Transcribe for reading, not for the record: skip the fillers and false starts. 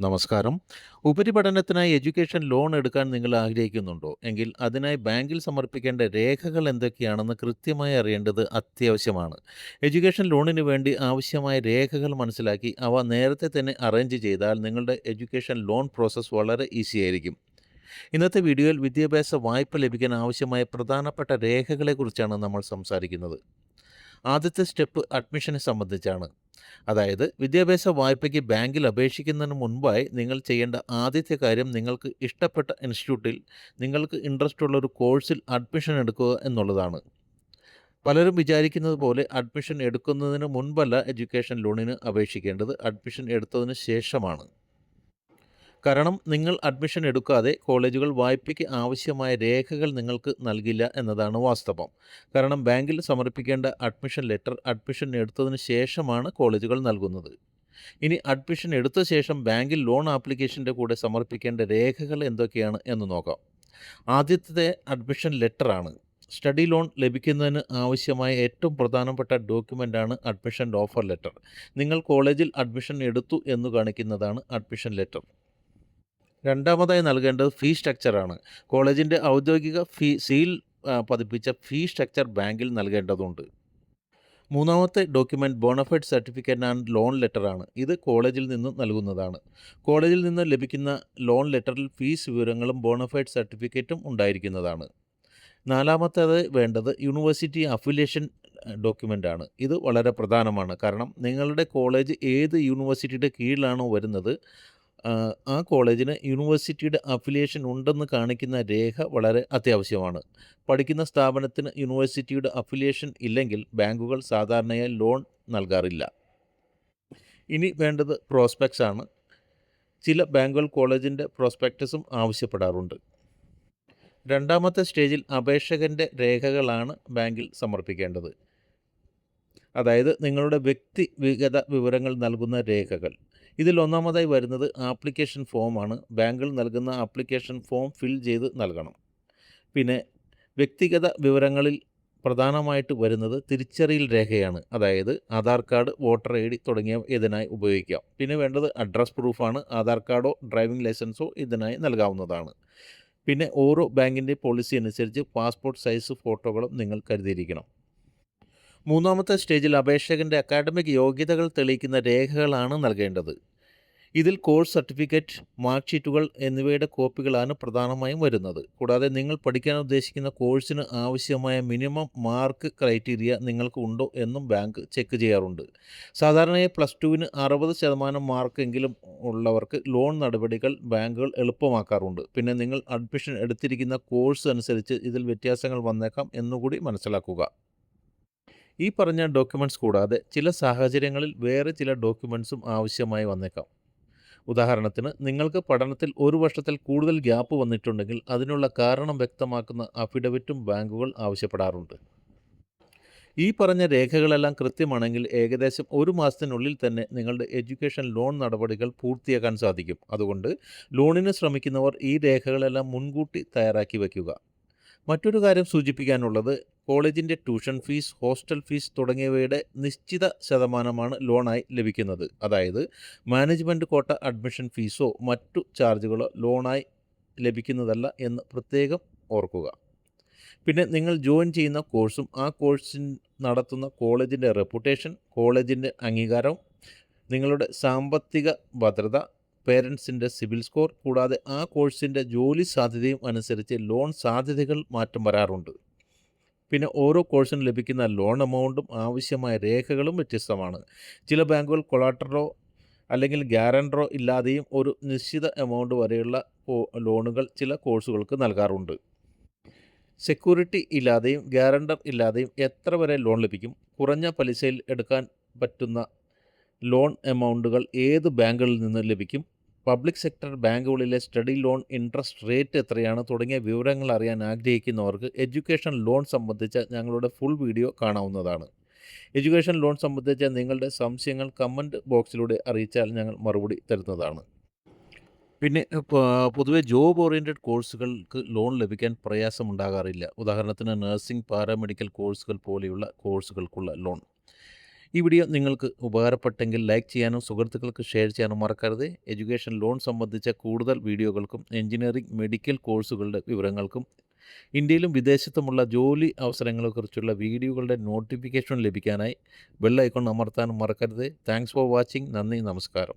നമസ്കാരം. ഉപരിപഠനത്തിനായി education loan എടുക്കാൻ നിങ്ങൾ ആഗ്രഹിക്കുന്നുണ്ടോ? എങ്കിൽ അതിനായി ബാങ്കിൽ സമർപ്പിക്കേണ്ട രേഖകൾ എന്തൊക്കെയാണെന്ന് കൃത്യമായി അറിയേണ്ടത് അത്യാവശ്യമാണ്. എഡ്യൂക്കേഷൻ ലോണിന് വേണ്ടി ആവശ്യമായ രേഖകൾ മനസ്സിലാക്കി അവ നേരത്തെ തന്നെ അറേഞ്ച് ചെയ്താൽ നിങ്ങളുടെ എഡ്യൂക്കേഷൻ ലോൺ പ്രോസസ്സ് വളരെ ഈസിയായിരിക്കും. ഇന്നത്തെ വീഡിയോയിൽ വിദ്യാഭ്യാസ വായ്പ ലഭിക്കാൻ ആവശ്യമായ പ്രധാനപ്പെട്ട രേഖകളെക്കുറിച്ചാണ് നമ്മൾ സംസാരിക്കുന്നത്. ആദ്യത്തെ സ്റ്റെപ്പ് അഡ്മിഷനെ സംബന്ധിച്ചാണ്. അതായത് വിദ്യാഭ്യാസ വായ്പയ്ക്ക് ബാങ്കിൽ അപേക്ഷിക്കുന്നതിന് മുൻപായി നിങ്ങൾ ചെയ്യേണ്ട ആദ്യത്തെ കാര്യം നിങ്ങൾക്ക് ഇഷ്ടപ്പെട്ട ഇൻസ്റ്റിറ്റ്യൂട്ടിൽ നിങ്ങൾക്ക് ഇൻട്രസ്റ്റ് ഉള്ള ഒരു കോഴ്സിൽ അഡ്മിഷൻ എടുക്കുക എന്നുള്ളതാണ്. പലരും വിചാരിക്കുന്നത് പോലെ അഡ്മിഷൻ എടുക്കുന്നതിന് മുൻപല്ല എഡ്യൂക്കേഷൻ ലോണിന് അപേക്ഷിക്കേണ്ടത്, അഡ്മിഷൻ എടുത്തതിന് ശേഷമാണ്. കാരണം നിങ്ങൾ അഡ്മിഷൻ എടുക്കാതെ കോളേജുകൾ വായ്പയ്ക്ക് ആവശ്യമായ രേഖകൾ നിങ്ങൾക്ക് നൽകില്ല എന്നതാണ് വാസ്തവം. കാരണം ബാങ്കിൽ സമർപ്പിക്കേണ്ട അഡ്മിഷൻ ലെറ്റർ അഡ്മിഷൻ എടുത്തതിന് ശേഷമാണ് കോളേജുകൾ നൽകുന്നത്. ഇനി അഡ്മിഷൻ എടുത്ത ശേഷം ബാങ്കിൽ ലോൺ ആപ്ലിക്കേഷൻ്റെ കൂടെ സമർപ്പിക്കേണ്ട രേഖകൾ എന്തൊക്കെയാണ് എന്ന് നോക്കാം. ആദ്യത്തെ അഡ്മിഷൻ ലെറ്ററാണ്. സ്റ്റഡി ലോൺ ലഭിക്കുന്നതിന് ആവശ്യമായ ഏറ്റവും പ്രധാനപ്പെട്ട ഡോക്യുമെൻ്റാണ് അഡ്മിഷൻ ഓഫർ ലെറ്റർ. നിങ്ങൾ കോളേജിൽ അഡ്മിഷൻ എടുത്തു എന്ന് കാണിക്കുന്നതാണ് അഡ്മിഷൻ ലെറ്റർ. രണ്ടാമതായി നൽകേണ്ടത് ഫീ സ്ട്രക്ചറാണ്. കോളേജിൻ്റെ ഔദ്യോഗിക സീൽ പതിപ്പിച്ച ഫീ സ്ട്രക്ചർ ബാങ്കിൽ നൽകേണ്ടതുണ്ട്. മൂന്നാമത്തെ document bonafide certificate and loan ലെറ്ററാണ്. ഇത് കോളേജിൽ നിന്ന് നൽകുന്നതാണ്. കോളേജിൽ നിന്ന് ലഭിക്കുന്ന ലോൺ ലെറ്ററിൽ ഫീസ് വിവരങ്ങളും ബോണഫൈഡ് സർട്ടിഫിക്കറ്റും ഉണ്ടായിരിക്കുന്നതാണ്. നാലാമത്തേത് വേണ്ടത് യൂണിവേഴ്സിറ്റി അഫിലിയേഷൻ ഡോക്യുമെൻ്റാണ്. ഇത് വളരെ പ്രധാനമാണ്. കാരണം നിങ്ങളുടെ കോളേജ് ഏത് യൂണിവേഴ്സിറ്റിയുടെ കീഴിലാണോ വരുന്നത്, ആ കോളേജിന് യൂണിവേഴ്സിറ്റിയുടെ അഫിലിയേഷൻ ഉണ്ടെന്ന് കാണിക്കുന്ന രേഖ വളരെ അത്യാവശ്യമാണ്. പഠിക്കുന്ന സ്ഥാപനത്തിന് യൂണിവേഴ്സിറ്റിയുടെ അഫിലിയേഷൻ ഇല്ലെങ്കിൽ ബാങ്കുകൾ സാധാരണയായി ലോൺ നൽകാറില്ല. ഇനി വേണ്ടത് പ്രോസ്പെക്ട്സ് ആണ്. ചില ബാങ്കുകൾ കോളേജിൻ്റെ പ്രോസ്പെക്ടസും ആവശ്യപ്പെടാറുണ്ട്. രണ്ടാമത്തെ സ്റ്റേജിൽ അപേക്ഷകൻ്റെ രേഖകളാണ് ബാങ്കിൽ സമർപ്പിക്കേണ്ടത്. അതായത് നിങ്ങളുടെ വ്യക്തിഗത വിവരങ്ങൾ നൽകുന്ന രേഖകൾ. ഇതിൽ ഒന്നാമതായി വരുന്നത് ആപ്ലിക്കേഷൻ ഫോമാണ്. ബാങ്കിൽ നൽകുന്ന ആപ്ലിക്കേഷൻ ഫോം ഫിൽ ചെയ്ത് നൽകണം. പിന്നെ വ്യക്തിഗത വിവരങ്ങളിൽ പ്രധാനമായിട്ട് വരുന്നത് തിരിച്ചറിയൽ രേഖയാണ്. അതായത് Aadhaar card, voter I D തുടങ്ങിയവ ഇതിനായി ഉപയോഗിക്കാം. പിന്നെ വേണ്ടത് അഡ്രസ് പ്രൂഫാണ്. ആധാർ കാർഡോ ഡ്രൈവിംഗ് ലൈസൻസോ ഇതിനായി നൽകാവുന്നതാണ്. പിന്നെ ഓരോ ബാങ്കിൻ്റെ പോളിസി അനുസരിച്ച് പാസ്പോർട്ട് സൈസ് ഫോട്ടോകളും നിങ്ങൾ കരുതിയിരിക്കണം. മൂന്നാമത്തെ സ്റ്റേജിൽ അപേക്ഷകൻ്റെ അക്കാഡമിക് യോഗ്യതകൾ തെളിയിക്കുന്ന രേഖകളാണ് നൽകേണ്ടത്. ഇതിൽ കോഴ്സ് സർട്ടിഫിക്കറ്റ്, മാർക്ക് ഷീറ്റുകൾ എന്നിവയുടെ കോപ്പികളാണ് പ്രധാനമായും വരുന്നത്. കൂടാതെ നിങ്ങൾ പഠിക്കാൻ ഉദ്ദേശിക്കുന്ന കോഴ്സിന് ആവശ്യമായ മിനിമം മാർക്ക് ക്രൈറ്റീരിയ നിങ്ങൾക്ക് ഉണ്ടോ എന്നും ബാങ്ക് ചെക്ക് ചെയ്യാറുണ്ട്. സാധാരണയായി +2-ന് 60% മാർക്കെങ്കിലും ഉള്ളവർക്ക് ലോൺ നടപടികൾ ബാങ്കുകൾ എളുപ്പമാക്കാറുണ്ട്. പിന്നെ നിങ്ങൾ അഡ്മിഷൻ എടുത്തിരിക്കുന്ന കോഴ്സ് അനുസരിച്ച് ഇതിൽ വ്യത്യാസങ്ങൾ വന്നേക്കാം എന്നുകൂടി മനസ്സിലാക്കുക. ഈ പറഞ്ഞ ഡോക്യുമെൻറ്റ്സ് കൂടാതെ ചില സാഹചര്യങ്ങളിൽ വേറെ ചില ഡോക്യുമെൻറ്റ്സും ആവശ്യമായി വന്നേക്കാം. ഉദാഹരണത്തിന് നിങ്ങൾക്ക് പഠനത്തിൽ 1 വർഷത്തിൽ കൂടുതൽ ഗ്യാപ്പ് വന്നിട്ടുണ്ടെങ്കിൽ അതിനുള്ള കാരണം വ്യക്തമാക്കുന്ന അഫിഡവിറ്റും ബാങ്കുകൾ ആവശ്യപ്പെടാറുണ്ട്. ഈ പറഞ്ഞ രേഖകളെല്ലാം കൃത്യമാണെങ്കിൽ ഏകദേശം 1 മാസത്തിനുള്ളിൽ തന്നെ നിങ്ങളുടെ എഡ്യൂക്കേഷൻ ലോൺ നടപടികൾ പൂർത്തിയാക്കാൻ സാധിക്കും. അതുകൊണ്ട് ലോണിന് ശ്രമിക്കുന്നവർ ഈ രേഖകളെല്ലാം മുൻകൂട്ടി തയ്യാറാക്കി വയ്ക്കുക. മറ്റൊരു കാര്യം സൂചിപ്പിക്കാനുള്ളത്, കോളേജിൻ്റെ ട്യൂഷൻ ഫീസ്, ഹോസ്റ്റൽ ഫീസ് തുടങ്ങിയവയുടെ നിശ്ചിത ശതമാനമാണ് ലോണായി ലഭിക്കുന്നത്. അതായത് മാനേജ്മെൻറ്റ് കോട്ട അഡ്മിഷൻ ഫീസോ മറ്റു ചാർജുകളോ ലോണായി ലഭിക്കുന്നതല്ല എന്ന് പ്രത്യേകം ഓർക്കുക. പിന്നെ നിങ്ങൾ ജോയിൻ ചെയ്യുന്ന കോഴ്സും ആ കോഴ്സിൽ നടത്തുന്ന കോളേജിൻ്റെ റെപ്യൂട്ടേഷൻ, കോളേജിൻ്റെ അംഗീകാരം, നിങ്ങളുടെ സാമ്പത്തിക ഭദ്രത, പേരൻസിൻ്റെ സിബിൽ സ്കോർ കൂടാതെ ആ കോഴ്സിൻ്റെ ജോലി സാധ്യതയും അനുസരിച്ച് ലോൺ സാധ്യതകൾ മാറ്റം വരാറുണ്ട്. പിന്നെ ഓരോ കോഴ്സിനും ലഭിക്കുന്ന ലോൺ എമൗണ്ടും ആവശ്യമായ രേഖകളും വ്യത്യസ്തമാണ്. ചില ബാങ്കുകൾ കൊളാട്ടറോ അല്ലെങ്കിൽ ഗ്യാരണ്ടറോ ഇല്ലാതെയും ഒരു നിശ്ചിത എമൗണ്ട് വരെയുള്ള ലോണുകൾ ചില കോഴ്സുകൾക്ക് നൽകാറുണ്ട്. സെക്യൂരിറ്റി ഇല്ലാതെയും ഗ്യാരണ്ടർ ഇല്ലാതെയും എത്ര വരെ ലോൺ ലഭിക്കും? കുറഞ്ഞ പലിശയിൽ എടുക്കാൻ പറ്റുന്ന ലോൺ എമൗണ്ടുകൾ ഏത് ബാങ്കുകളിൽ നിന്ന് ലഭിക്കും? പബ്ലിക് സെക്ടർ ബാങ്കുകളിലെ സ്റ്റഡി ലോൺ ഇൻട്രസ്റ്റ് റേറ്റ് എത്രയാണ്? തുടങ്ങിയ വിവരങ്ങൾ അറിയാൻ ആഗ്രഹിക്കുന്നവർക്ക് എഡ്യൂക്കേഷൻ ലോൺ സംബന്ധിച്ച ഞങ്ങളുടെ ഫുൾ വീഡിയോ കാണാവുന്നതാണ്. എഡ്യൂക്കേഷൻ ലോൺ സംബന്ധിച്ച നിങ്ങളുടെ സംശയങ്ങൾ കമൻറ്റ് ബോക്സിലൂടെ അറിയിച്ചാൽ ഞങ്ങൾ മറുപടി തരുന്നതാണ്. പിന്നെ പൊതുവെ ജോബ് ഓറിയൻറ്റഡ് കോഴ്സുകൾക്ക് ലോൺ ലഭിക്കാൻ പ്രയാസമുണ്ടാകാറില്ല. ഉദാഹരണത്തിന് നഴ്സിംഗ്, പാരാമെഡിക്കൽ കോഴ്സുകൾ പോലെയുള്ള കോഴ്സുകൾക്കുള്ള ലോൺ. ഈ വീഡിയോ നിങ്ങൾക്ക് ഉപകാരപ്പെട്ടെങ്കിൽ ലൈക്ക് ചെയ്യാനും സുഹൃത്തുക്കൾക്ക് ഷെയർ ചെയ്യാനും മറക്കരുത്. എഡ്യൂക്കേഷൻ ലോൺ സംബന്ധിച്ച കൂടുതൽ വീഡിയോകൾക്കും എഞ്ചിനീയറിംഗ്, മെഡിക്കൽ കോഴ്സുകളുടെ വിവരങ്ങൾക്കും ഇന്ത്യയിലും വിദേശത്തുമുള്ള ജോലി അവസരങ്ങളെക്കുറിച്ചുള്ള വീഡിയോകളുടെ നോട്ടിഫിക്കേഷൻ ലഭിക്കാനായി ബെൽ ഐക്കൺ അമർത്താനും മറക്കരുത്. Thanks for watching. നന്ദി, നമസ്കാരം.